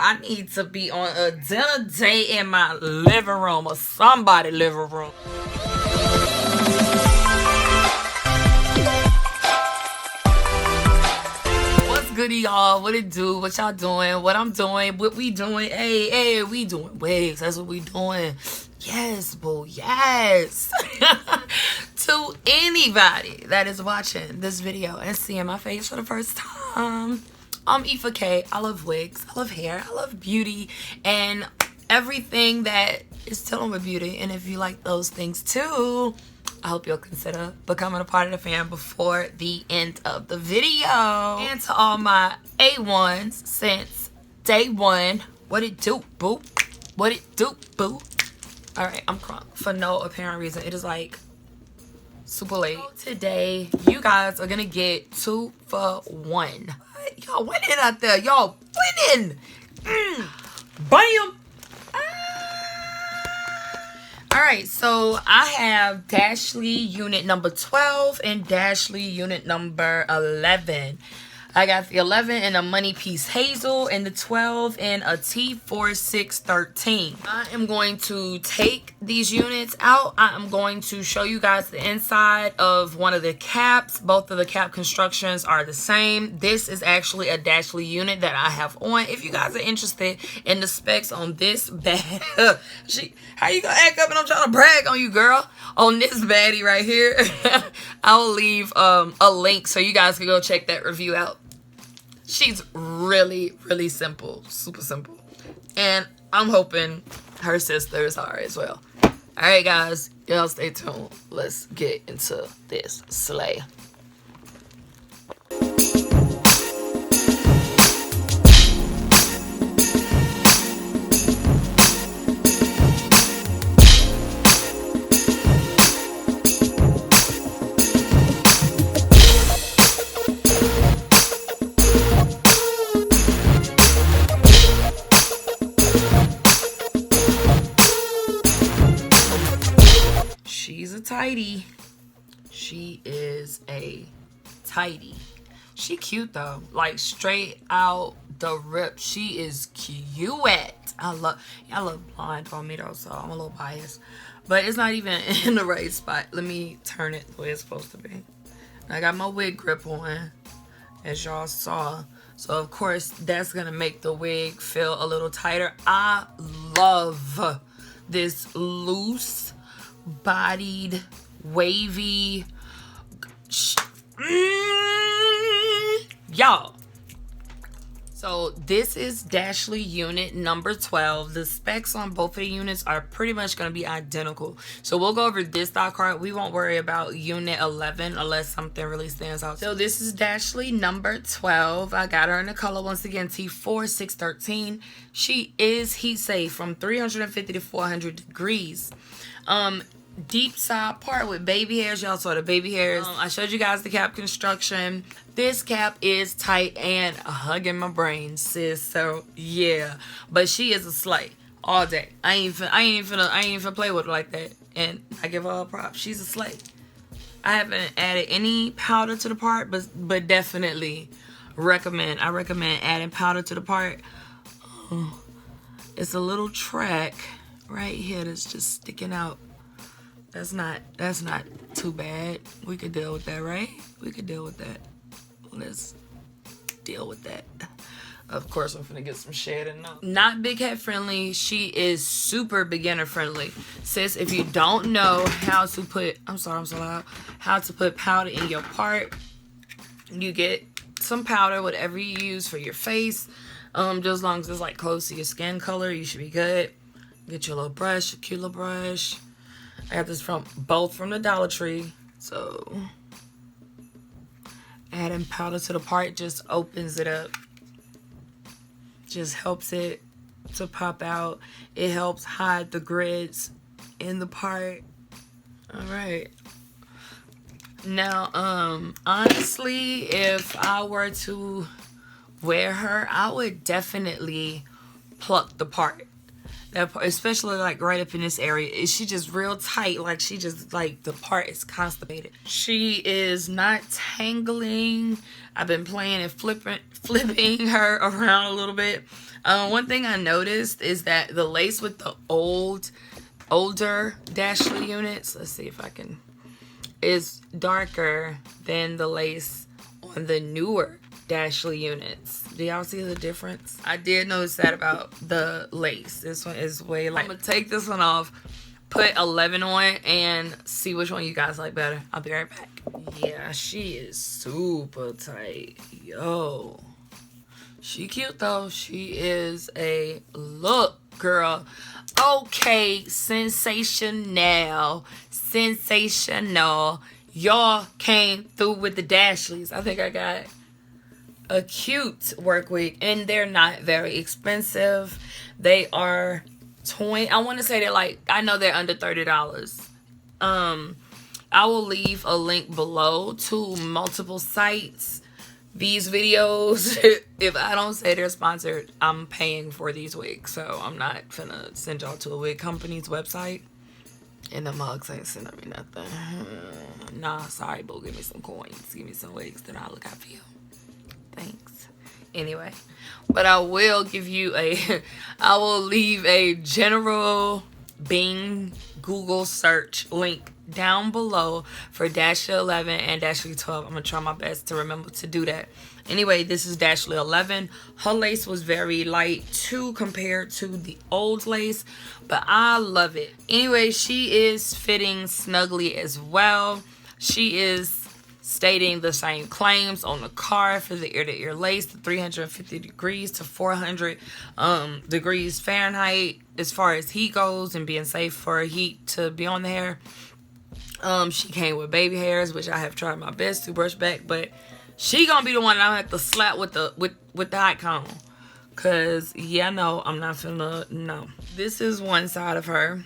I need to be on a dinner date in my living room or somebody's living room. What's goody, y'all? What it do? What y'all doing? What I'm doing? What we doing? Hey, we doing wigs. That's what we doing. Yes, boo. Yes. To anybody that is watching this video and seeing my face for the first time, I'm Eva K. I love wigs. I love hair. I love beauty and everything that is dealing with beauty. And if you like those things too, I hope you'll consider becoming a part of the fam before the end of the video. And to all my A1s since day one, what it do, boo? What it do, boo? Alright, I'm crunk for no apparent reason. It is like super late. So today, you guys are gonna get 2 for 1. Y'all winning out there. Y'all winning. Bam. Alright, so I have Dashley unit number 12 and Dashley unit number 11. I got the 11 in a money piece hazel and the 12 in a T4613. I am going to take these units out. I am going to show you guys the inside of one of the caps. Both of the cap constructions are the same. This is actually a Dashley unit that I have on. If you guys are interested in the specs on this bag, how you gonna act up and I'm trying to brag on you, girl? On this baddie right here, I will leave a link so you guys can go check that review out. She's really, really simple. Super simple. And I'm hoping her sisters are as well. Alright, guys. Y'all stay tuned. Let's get into this slay. Tidy. She is a tidy. She cute though, like straight out the rip. She is cute. I love blonde on me though, so I'm a little biased, but it's not even in the right spot. Let me turn it the way it's supposed to be. I got my wig grip on, as y'all saw, so of course that's gonna make the wig feel a little tighter. I love this loose bodied, wavy, y'all. So this is Dashley unit number 12. The specs on both of the units are pretty much going to be identical. So we'll go over this stock card. We won't worry about unit 11 unless something really stands out. So this is Dashley number 12. I got her in the color, once again, T4613. She is heat safe from 350 to 400 degrees. Deep side part with baby hairs. Y'all saw the baby hairs. I showed you guys the cap construction. This cap is tight and hugging my brain, sis. So yeah, but she is a slay all day. I ain't finna play with her like that. And I give her all props. She's a slay. I haven't added any powder to the part, but definitely recommend. I recommend adding powder to the part. It's a little track right here that's just sticking out. That's not too bad. We could deal with that, right? We could deal with that. Let's deal with that. Of course, I'm finna get some shading now. Not big head friendly. She is super beginner friendly. Sis, if you don't know how to put, I'm sorry, I'm so loud. How to put powder in your part, you get some powder, whatever you use for your face. Just as long as it's like close to your skin color, you should be good. Get your little brush, a cute little brush. I got this both from the Dollar Tree. So adding powder to the part just opens it up. Just helps it to pop out. It helps hide the grids in the part. Alright. Now, honestly, if I were to wear her, I would definitely pluck the part. That part, especially like right up in this area, she just real tight. Like she just like the part is constipated. She is not tangling. I've been playing and flipping her around a little bit. One thing I noticed is that the lace with the older Dashley units, let's see if I can, is darker than the lace on the newer Dashley units. Do y'all see the difference? I did notice that about the lace. This one is way light. I'm gonna take this one off, put 11 on, and see which one you guys like better. I'll be right back. Yeah, she is super tight. Yo. She cute though. She is a look, girl. Okay, sensational. Y'all came through with the Dashleys. I think I got a cute work week, and they're not very expensive. They are 20. I want to say they're like, I know they're under $30. I will leave a link below to multiple sites. These videos, if I don't say they're sponsored, I'm paying for these wigs. So I'm not finna send y'all to a wig company's website. And the mugs ain't sending me nothing. Nah, sorry, boo. Give me some coins. Give me some wigs, then I'll look out for you. Thanks. Anyway, but I will give you I will leave a general Bing Google search link down below for Dashley 11 and Dashley 12. I'm gonna try my best to remember to do that. Anyway, this is Dashley 11. Her lace was very light too compared to the old lace, but I love it. Anyway, she is fitting snugly as well. She is stating the same claims on the card for the ear-to-ear lace, the 350 degrees to 400 degrees Fahrenheit as far as heat goes and being safe for heat to be on the hair. She came with baby hairs, which I have tried my best to brush back, but she gonna be the one that I have to slap with the hot comb. Cause yeah, no, I'm not finna, no. This is one side of her.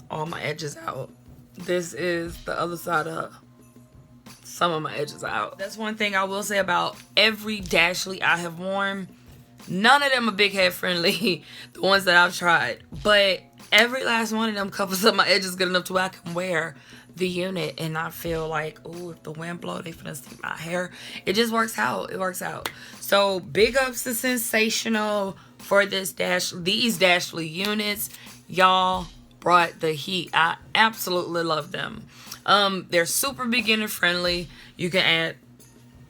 All my edges out. This is the other side of her. Some of my edges out. That's one thing I will say about every Dashley I have worn. None of them are big head friendly. The ones that I've tried. But every last one of them covers up my edges good enough to where I can wear the unit and not feel like, oh, if the wind blow, they finna see my hair. It just works out. It works out. So big ups to Sensational for these Dashley units. Y'all brought the heat. I absolutely love them. They're super beginner friendly. You can add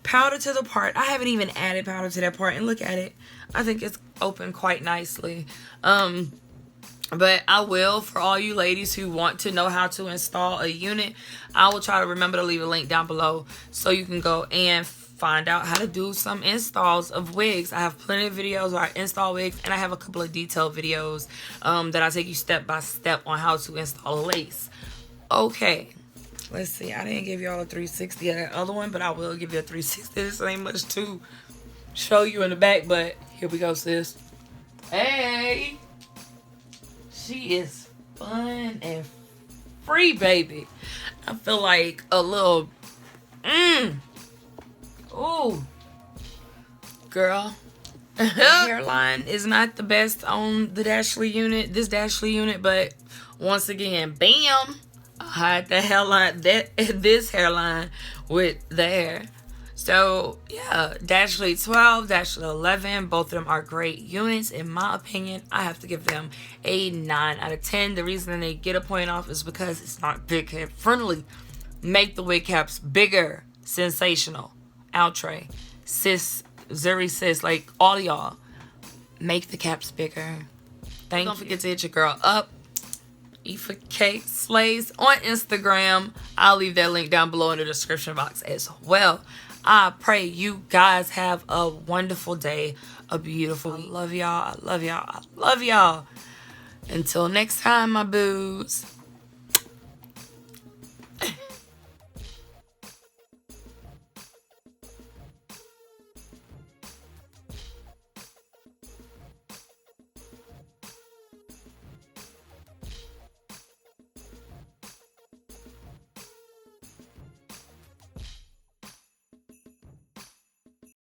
powder to the part. I haven't even added powder to that part, and look at it. I think it's open quite nicely. But I will, for all you ladies who want to know how to install a unit, I will try to remember to leave a link down below so you can go and find out how to do some installs of wigs. I have plenty of videos where I install wigs, and I have a couple of detailed videos that I take you step by step on how to install a lace. Okay, let's see. I didn't give y'all a 360 of that other one, but I will give you a 360. This ain't much to show you in the back, but here we go, sis. Hey! She is fun and free, baby. I feel like a little, ooh, girl. The hairline is not the best on the Dashley unit, this Dashley unit, but once again, bam, I hide the hairline, this hairline with the hair. So, yeah, Dashley 12, Dashley 11, both of them are great units. In my opinion, I have to give them a 9 out of 10. The reason they get a point off is because it's not big head friendly. Make the wig caps bigger. Sensational. Outre. Sis. Zuri sis. Like, all of y'all. Make the caps bigger. Don't forget to hit your girl up. Aoife K Slays on Instagram. I'll leave that link down below in the description box as well. I pray you guys have a wonderful day, a beautiful week. I love y'all. I love y'all. I love y'all. Until next time, my boos.